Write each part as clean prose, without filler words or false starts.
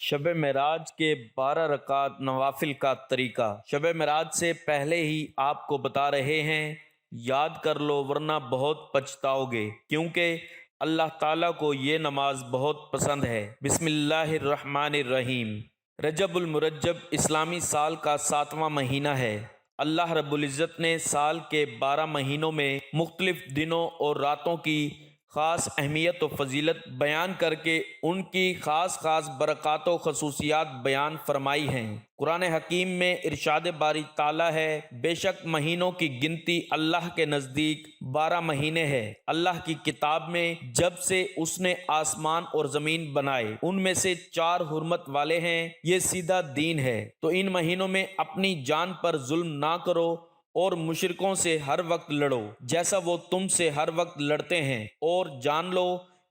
شب معراج کے 12 رکعت نوافل کا طریقہ۔ شب معراج سے پہلے ہی آپ کو بتا رہے ہیں، یاد کر لو ورنہ بہت پچھتاؤ گے، کیونکہ اللہ تعالیٰ کو یہ نماز بہت پسند ہے۔ بسم اللہ الرحمن الرحیم۔ رجب المرجب اسلامی سال کا 7واں مہینہ ہے۔ اللہ رب العزت نے سال کے 12 مہینوں میں مختلف دنوں اور راتوں کی خاص اہمیت و فضیلت بیان کر کے ان کی خاص برکات و خصوصیات بیان فرمائی ہیں۔ قرآن حکیم میں ارشاد باری تعالیٰ ہے، بے شک مہینوں کی گنتی اللہ کے نزدیک 12 مہینے ہے۔ اللہ کی کتاب میں جب سے اس نے آسمان اور زمین بنائے ان میں سے 4 حرمت والے ہیں، یہ سیدھا دین ہے، تو ان مہینوں میں اپنی جان پر ظلم نہ کرو اور مشرکوں سے ہر وقت لڑو جیسا وہ تم سے ہر وقت لڑتے ہیں، اور جان لو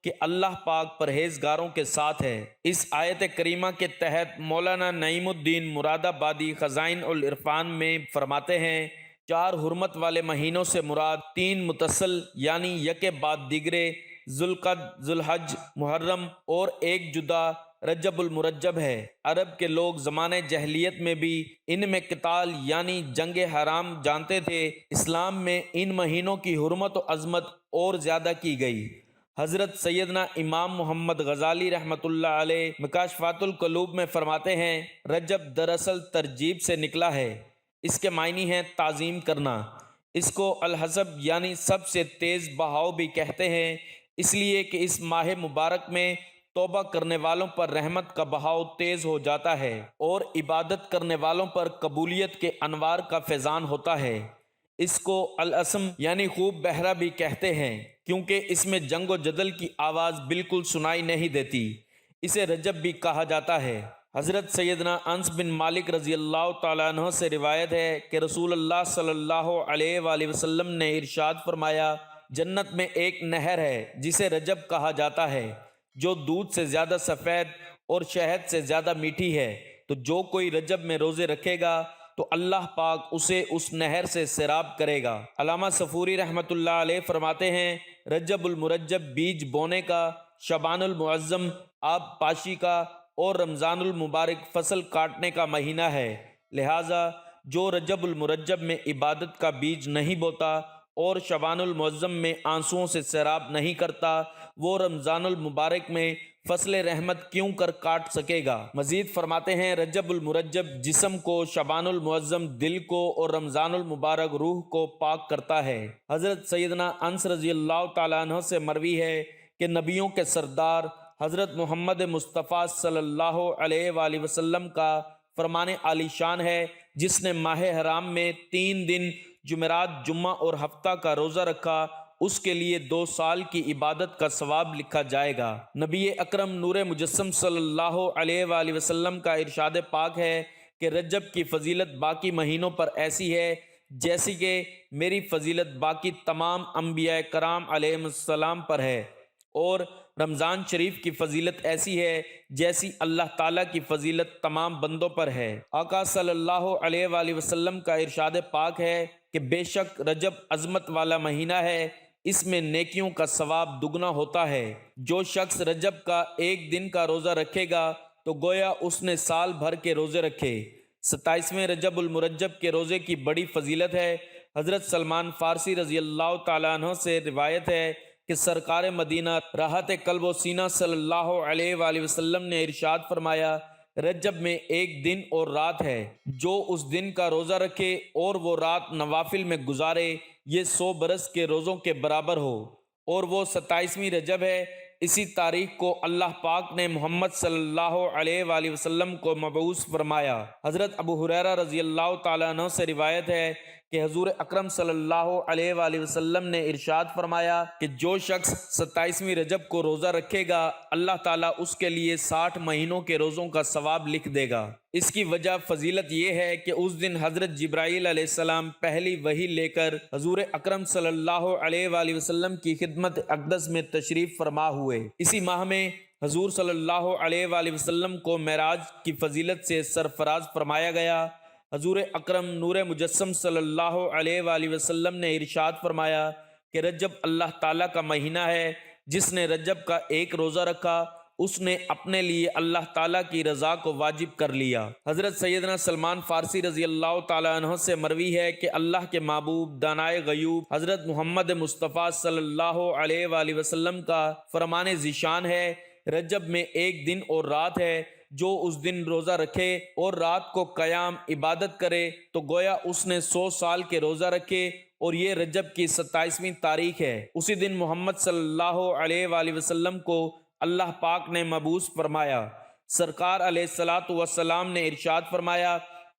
کہ اللہ پاک پرہیزگاروں کے ساتھ ہے۔ اس آیت کریمہ کے تحت مولانا نعیم الدین مراد آبادی خزائن العرفان میں فرماتے ہیں، 4 حرمت والے مہینوں سے مراد 3 متصل یعنی یکے بعد دیگرے، ذوالقعدہ، ذوالحج، محرم اور ایک جدا رجب المرجب ہے۔ عرب کے لوگ زمانے جاہلیت میں بھی ان میں قتال یعنی جنگ حرام جانتے تھے۔ اسلام میں ان مہینوں کی حرمت و عظمت اور زیادہ کی گئی۔ حضرت سیدنا امام محمد غزالی رحمۃ اللہ علیہ مکاشفات القلوب میں فرماتے ہیں، رجب دراصل ترجیب سے نکلا ہے، اس کے معنی ہیں تعظیم کرنا۔ اس کو الحسب یعنی سب سے تیز بہاؤ بھی کہتے ہیں، اس لیے کہ اس ماہ مبارک میں توبہ کرنے والوں پر رحمت کا بہاؤ تیز ہو جاتا ہے اور عبادت کرنے والوں پر قبولیت کے انوار کا فیضان ہوتا ہے۔ اس کو الاسم یعنی خوب بہرا بھی کہتے ہیں، کیونکہ اس میں جنگ و جدل کی آواز بالکل سنائی نہیں دیتی، اسے رجب بھی کہا جاتا ہے۔ حضرت سیدنا انس بن مالک رضی اللہ تعالیٰ عنہ سے روایت ہے کہ رسول اللہ صلی اللہ علیہ وآلہ وسلم نے ارشاد فرمایا، جنت میں ایک نہر ہے جسے رجب کہا جاتا ہے، جو دودھ سے زیادہ سفید اور شہد سے زیادہ میٹھی ہے، تو جو کوئی رجب میں روزے رکھے گا تو اللہ پاک اسے اس نہر سے سیراب کرے گا۔ علامہ صفوری رحمۃ اللہ علیہ فرماتے ہیں، رجب المرجب بیج بونے کا، شعبان المعظم آب پاشی کا اور رمضان المبارک فصل کاٹنے کا مہینہ ہے، لہٰذا جو رجب المرجب میں عبادت کا بیج نہیں بوتا اور شعبان المعظم میں آنسوؤں سے سیراب نہیں کرتا، وہ رمضان المبارک میں فصل رحمت کیوں کر کاٹ سکے گا۔ مزید فرماتے ہیں، رجب المرجب جسم کو، شعبان المعظم دل کو اور رمضان المبارک روح کو پاک کرتا ہے۔ حضرت سیدنا انس رضی اللہ تعالیٰ عنہ سے مروی ہے کہ نبیوں کے سردار حضرت محمد مصطفیٰ صلی اللہ علیہ وآلہ وسلم کا فرمان عالی شان ہے، جس نے ماہ حرام میں 3 دن جمعرات، جمعہ اور ہفتہ کا روزہ رکھا، اس کے لیے 2 سال کی عبادت کا ثواب لکھا جائے گا۔ نبی اکرم نور مجسم صلی اللہ علیہ وآلہ وسلم کا ارشاد پاک ہے کہ رجب کی فضیلت باقی مہینوں پر ایسی ہے جیسی کہ میری فضیلت باقی تمام انبیاء کرام علیہ السلام پر ہے، اور رمضان شریف کی فضیلت ایسی ہے جیسی اللہ تعالیٰ کی فضیلت تمام بندوں پر ہے۔ آقا صلی اللہ علیہ وآلہ وسلم کا ارشاد پاک ہے کہ بے شک رجب عظمت والا مہینہ ہے، اس میں نیکیوں کا ثواب دگنا ہوتا ہے۔ جو شخص رجب کا ایک دن کا روزہ رکھے گا تو گویا اس نے سال بھر کے روزے رکھے۔ 27ویں رجب المرجب کے روزے کی بڑی فضیلت ہے۔ حضرت سلمان فارسی رضی اللہ تعالیٰ عنہ سے روایت ہے کہ سرکار مدینہ راحت قلب و سینہ صلی اللہ علیہ وآلہ وسلم نے ارشاد فرمایا، رجب میں ایک دن اور رات ہے، جو اس دن کا روزہ رکھے اور وہ رات نوافل میں گزارے، یہ 100 برس کے روزوں کے برابر ہو، اور وہ 27ویں رجب ہے۔ اسی تاریخ کو اللہ پاک نے محمد صلی اللہ علیہ وآلہ وسلم کو مبعوث فرمایا۔ حضرت ابو ہریرہ رضی اللہ تعالیٰ عنہ سے روایت ہے کہ حضور اکرم صلی اللہ علیہ وآلہ وسلم نے ارشاد فرمایا کہ جو شخص 27ویں رجب کو روزہ رکھے گا، اللہ تعالیٰ اس کے لیے 60 مہینوں کے روزوں کا ثواب لکھ دے گا۔ اس کی وجہ فضیلت یہ ہے کہ اس دن حضرت جبرائیل علیہ السلام پہلی وحی لے کر حضور اکرم صلی اللہ علیہ وآلہ وسلم کی خدمت اقدس میں تشریف فرما ہوئے۔ اسی ماہ میں حضور صلی اللہ علیہ وآلہ وسلم کو معراج کی فضیلت سے سرفراز فرمایا گیا۔ حضور اکرم نور مجسم صلی اللہ علیہ وآلہ وسلم نے ارشاد فرمایا کہ رجب اللہ تعالیٰ کا مہینہ ہے، جس نے رجب کا ایک روزہ رکھا اس نے اپنے لیے اللہ تعالیٰ کی رضا کو واجب کر لیا۔ حضرت سیدنا سلمان فارسی رضی اللہ تعالیٰ عنہ سے مروی ہے کہ اللہ کے محبوب دانائے غیوب حضرت محمد مصطفیٰ صلی اللہ علیہ وآلہ وسلم کا فرمان ذیشان ہے، رجب میں ایک دن اور رات ہے، جو اس دن روزہ رکھے اور رات کو قیام عبادت کرے تو گویا اس نے 100 سال کے روزہ رکھے، اور یہ رجب کی 27ویں تاریخ ہے۔ اسی دن محمد صلی اللہ علیہ وآلہ وسلم کو اللہ پاک نے مبعوث فرمایا۔ سرکار علیہ الصلاۃ والسلام نے ارشاد فرمایا،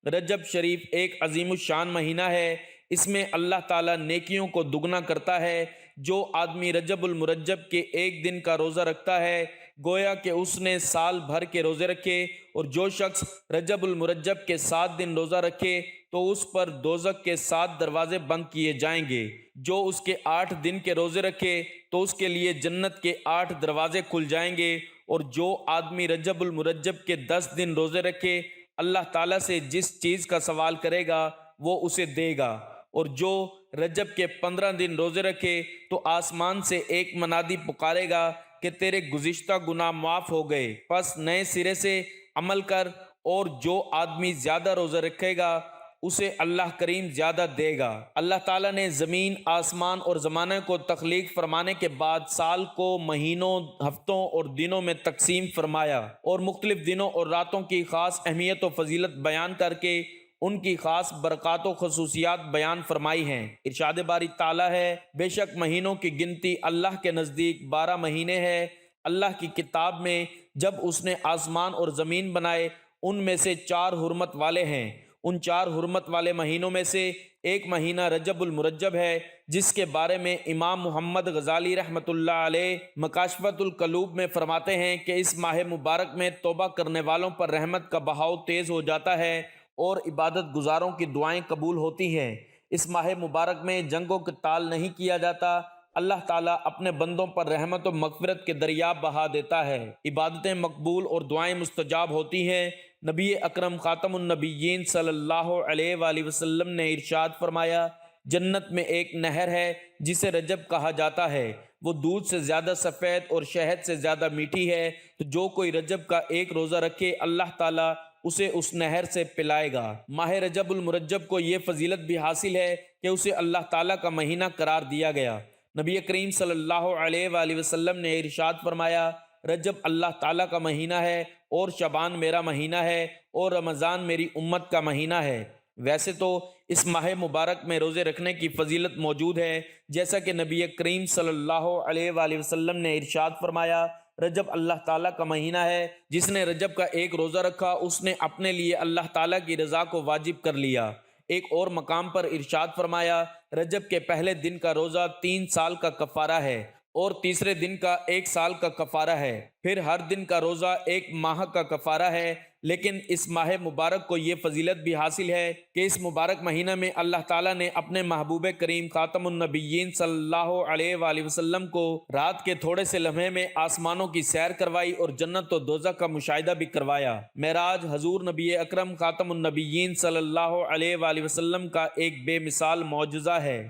رجب شریف ایک عظیم الشان مہینہ ہے، اس میں اللہ تعالیٰ نیکیوں کو دگنا کرتا ہے۔ جو آدمی رجب المرجب کے ایک دن کا روزہ رکھتا ہے گویا کہ اس نے سال بھر کے روزے رکھے، اور جو شخص رجب المرجب کے 7 دن روزہ رکھے تو اس پر دوزخ کے 7 دروازے بند کیے جائیں گے۔ جو اس کے 8 دن کے روزے رکھے تو اس کے لیے جنت کے 8 دروازے کھل جائیں گے، اور جو آدمی رجب المرجب کے 10 دن روزے رکھے اللہ تعالیٰ سے جس چیز کا سوال کرے گا وہ اسے دے گا، اور جو رجب کے 15 دن روزے رکھے تو آسمان سے ایک منادی پکارے گا کہ تیرے گزشتہ گناہ معاف ہو گئے، پس نئے سرے سے عمل کر، اور جو آدمی زیادہ روزہ رکھے گا اسے اللہ کریم زیادہ دے گا۔ اللہ تعالیٰ نے زمین، آسمان اور زمانے کو تخلیق فرمانے کے بعد سال کو مہینوں، ہفتوں اور دنوں میں تقسیم فرمایا، اور مختلف دنوں اور راتوں کی خاص اہمیت و فضیلت بیان کر کے ان کی خاص برکات و خصوصیات بیان فرمائی ہیں۔ ارشاد باری تعالیٰ ہے، بے شک مہینوں کی گنتی اللہ کے نزدیک 12 مہینے ہے۔ اللہ کی کتاب میں جب اس نے آسمان اور زمین بنائے ان میں سے 4 حرمت والے ہیں۔ ان 4 حرمت والے مہینوں میں سے ایک مہینہ رجب المرجب ہے، جس کے بارے میں امام محمد غزالی رحمۃ اللہ علیہ مکاشفۃ القلوب میں فرماتے ہیں کہ اس ماہ مبارک میں توبہ کرنے والوں پر رحمت کا بہاؤ تیز ہو جاتا ہے اور عبادت گزاروں کی دعائیں قبول ہوتی ہیں۔ اس ماہ مبارک میں جنگ و قتال نہیں کیا جاتا، اللہ تعالیٰ اپنے بندوں پر رحمت و مغفرت کے دریا بہا دیتا ہے، عبادتیں مقبول اور دعائیں مستجاب ہوتی ہیں۔ نبی اکرم خاتم النبیین صلی اللہ علیہ وآلہ وسلم نے ارشاد فرمایا، جنت میں ایک نہر ہے جسے رجب کہا جاتا ہے، وہ دودھ سے زیادہ سفید اور شہد سے زیادہ میٹھی ہے، تو جو کوئی رجب کا ایک روزہ رکھے اللہ تعالیٰ اسے اس نہر سے پلائے گا۔ ماہ رجب المرجب کو یہ فضیلت بھی حاصل ہے کہ اسے اللہ تعالیٰ کا مہینہ قرار دیا گیا۔ نبی کریم صلی اللہ علیہ وآلہ وسلم نے ارشاد فرمایا، رجب اللہ تعالیٰ کا مہینہ ہے، اور شعبان میرا مہینہ ہے، اور رمضان میری امت کا مہینہ ہے۔ ویسے تو اس ماہ مبارک میں روزے رکھنے کی فضیلت موجود ہے، جیسا کہ نبی کریم صلی اللہ علیہ وآلہ وسلم نے ارشاد فرمایا، رجب اللہ تعالیٰ کا مہینہ ہے، جس نے رجب کا ایک روزہ رکھا اس نے اپنے لیے اللہ تعالیٰ کی رضا کو واجب کر لیا۔ ایک اور مقام پر ارشاد فرمایا، رجب کے پہلے دن کا روزہ 3 سال کا کفارہ ہے، اور تیسرے دن کا 1 سال کا کفارہ ہے، پھر ہر دن کا روزہ 1 ماہ کا کفارہ ہے۔ لیکن اس ماہ مبارک کو یہ فضیلت بھی حاصل ہے کہ اس مبارک مہینہ میں اللہ تعالیٰ نے اپنے محبوب کریم خاتم النبیین صلی اللہ علیہ وآلہ وسلم کو رات کے تھوڑے سے لمحے میں آسمانوں کی سیر کروائی اور جنت و دوزخ کا مشاہدہ بھی کروایا۔ معراج حضور نبی اکرم خاتم النبیین صلی اللہ علیہ وآلہ وسلم کا ایک بے مثال معجزہ ہے،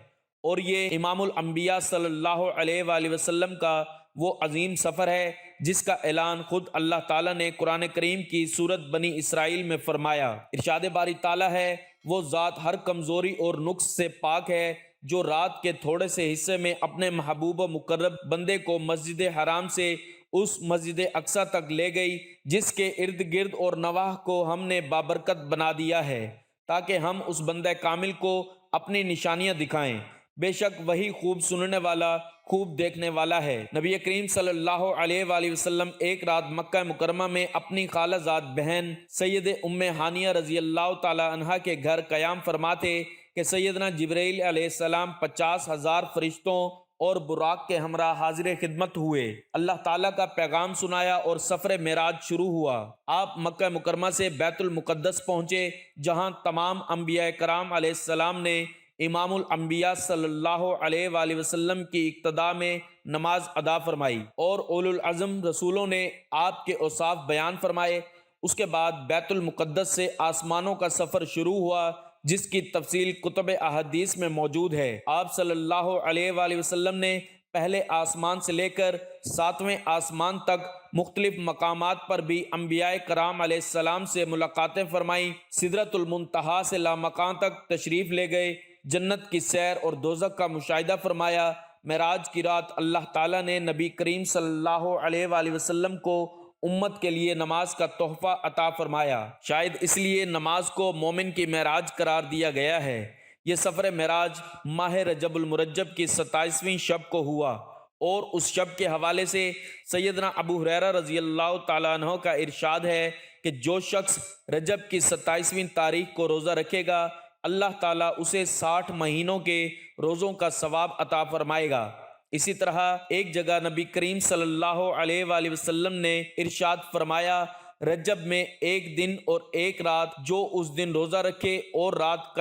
اور یہ امام الانبیاء صلی اللہ علیہ وآلہ وسلم کا وہ عظیم سفر ہے جس کا اعلان خود اللہ تعالیٰ نے قرآن کریم کی سورت بنی اسرائیل میں فرمایا۔ ارشاد باری تعالیٰ ہے، وہ ذات ہر کمزوری اور نقص سے پاک ہے جو رات کے تھوڑے سے حصے میں اپنے محبوب و مقرب بندے کو مسجد حرام سے اس مسجد اقصی تک لے گئی جس کے ارد گرد اور نواح کو ہم نے بابرکت بنا دیا ہے، تاکہ ہم اس بندہ کامل کو اپنی نشانیاں دکھائیں۔ بے شک وہی خوب سننے والا، خوب دیکھنے والا ہے۔ نبی کریم صلی اللہ علیہ وآلہ وسلم ایک رات مکہ مکرمہ میں اپنی خالہ زاد بہن سید ام ہانیہ رضی اللہ تعالی عنہا کے گھر قیام فرما تھے کہ سیدنا جبرائیل علیہ السلام 50,000 فرشتوں اور براق کے ہمراہ حاضر خدمت ہوئے، اللہ تعالیٰ کا پیغام سنایا اور سفر معراج شروع ہوا۔ آپ مکہ مکرمہ سے بیت المقدس پہنچے، جہاں تمام انبیاء کرام علیہ السلام نے امام الانبیاء صلی اللہ علیہ وآلہ وسلم کی اقتداء میں نماز ادا فرمائی، اور اولو العزم رسولوں نے آپ کے اوصاف بیان فرمائے۔ اس کے بعد بیت المقدس سے آسمانوں کا سفر شروع ہوا، جس کی تفصیل کتب احادیث میں موجود ہے۔ آپ صلی اللہ علیہ وآلہ وسلم نے پہلے آسمان سے لے کر 7ویں آسمان تک مختلف مقامات پر بھی انبیاء کرام علیہ السلام سے ملاقاتیں فرمائیں، سدرۃ المنتہا سے لامکان تک تشریف لے گئے، جنت کی سیر اور دوزخ کا مشاہدہ فرمایا۔ معراج کی رات اللہ تعالیٰ نے نبی کریم صلی اللہ علیہ وآلہ وسلم کو امت کے لیے نماز کا تحفہ عطا فرمایا، شاید اس لیے نماز کو مومن کی معراج قرار دیا گیا ہے۔ یہ سفر معراج ماہ رجب المرجب کی 27ویں شب کو ہوا، اور اس شب کے حوالے سے سیدنا ابو ہریرہ رضی اللہ تعالیٰ عنہ کا ارشاد ہے کہ جو شخص رجب کی 27ویں تاریخ کو روزہ رکھے گا، اللہ تعالیٰ اسے 60 مہینوں کے روزوں کا ثواب عطا فرمائے گا۔ اسی طرح ایک جگہ نبی کریم صلی اللہ علیہ وآلہ وسلم نے ارشاد فرمایا، رجب میں ایک دن اور ایک رات جو اس دن روزہ رکھے اور رات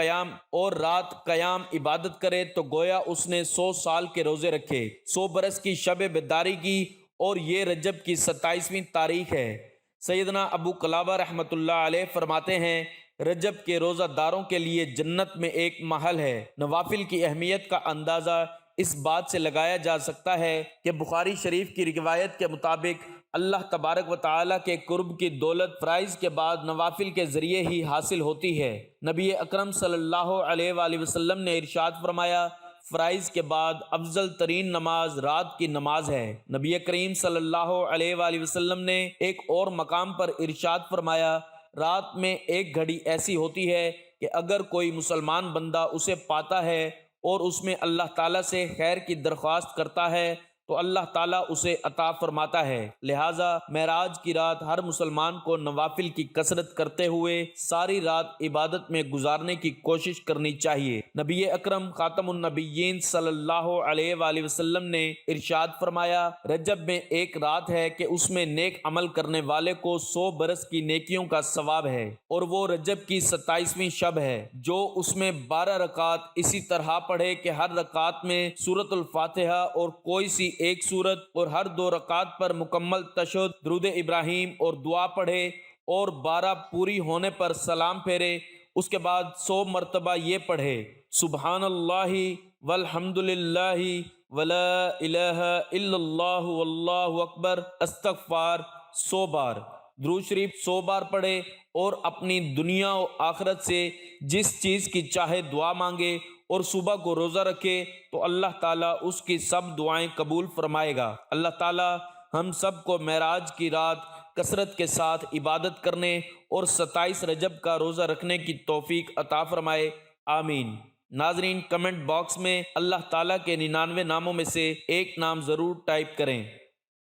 قیام عبادت کرے تو گویا اس نے 100 سال کے روزے رکھے، 100 برس کی شب بیداری کی، اور یہ رجب کی 27ویں تاریخ ہے۔ سیدنا ابو قلابہ رحمۃ اللہ علیہ فرماتے ہیں، رجب کے روزہ داروں کے لیے جنت میں ایک محل ہے۔ نوافل کی اہمیت کا اندازہ اس بات سے لگایا جا سکتا ہے کہ بخاری شریف کی روایت کے مطابق اللہ تبارک و تعالیٰ کے قرب کی دولت فرائض کے بعد نوافل کے ذریعے ہی حاصل ہوتی ہے۔ نبی اکرم صلی اللہ علیہ وآلہ وسلم نے ارشاد فرمایا، فرائض کے بعد افضل ترین نماز رات کی نماز ہے۔ نبی کریم صلی اللہ علیہ وآلہ وسلم نے ایک اور مقام پر ارشاد فرمایا، رات میں ایک گھڑی ایسی ہوتی ہے کہ اگر کوئی مسلمان بندہ اسے پاتا ہے اور اس میں اللہ تعالیٰ سے خیر کی درخواست کرتا ہے تو اللہ تعالیٰ اسے عطا فرماتا ہے۔ لہٰذا معراج کی رات ہر مسلمان کو نوافل کی کثرت کرتے ہوئے ساری رات عبادت میں گزارنے کی کوشش کرنی چاہیے۔ نبی اکرم خاتم النبیین صلی اللہ علیہ وآلہ وسلم نے ارشاد فرمایا، رجب میں ایک رات ہے کہ اس میں نیک عمل کرنے والے کو 100 برس کی نیکیوں کا ثواب ہے، اور وہ رجب کی 27ویں شب ہے۔ جو اس میں 12 رکعات اسی طرح پڑھے کہ ہر رکعت میں سورۃ الفاتحہ اور کوئی سی ایک سورت، اور ہر 2 رکعات پر مکمل تشہد، درود ابراہیم اور دعا پڑھے، اور 12 پوری ہونے پر سلام پھیرے، اس کے بعد 100 مرتبہ یہ پڑھے، سبحان اللہ والحمد للہ ولا الہ الا اللہ واللہ اکبر، استغفار 100 بار، درود شریف 100 بار پڑھے، اور اپنی دنیا و آخرت سے جس چیز کی چاہے دعا مانگے، اور صبح کو روزہ رکھے تو اللہ تعالیٰ اس کی سب دعائیں قبول فرمائے گا۔ اللہ تعالیٰ ہم سب کو معراج کی رات کثرت کے ساتھ عبادت کرنے اور 27 رجب کا روزہ رکھنے کی توفیق عطا فرمائے، آمین۔ ناظرین، کمنٹ باکس میں اللہ تعالیٰ کے 99 ناموں میں سے ایک نام ضرور ٹائپ کریں۔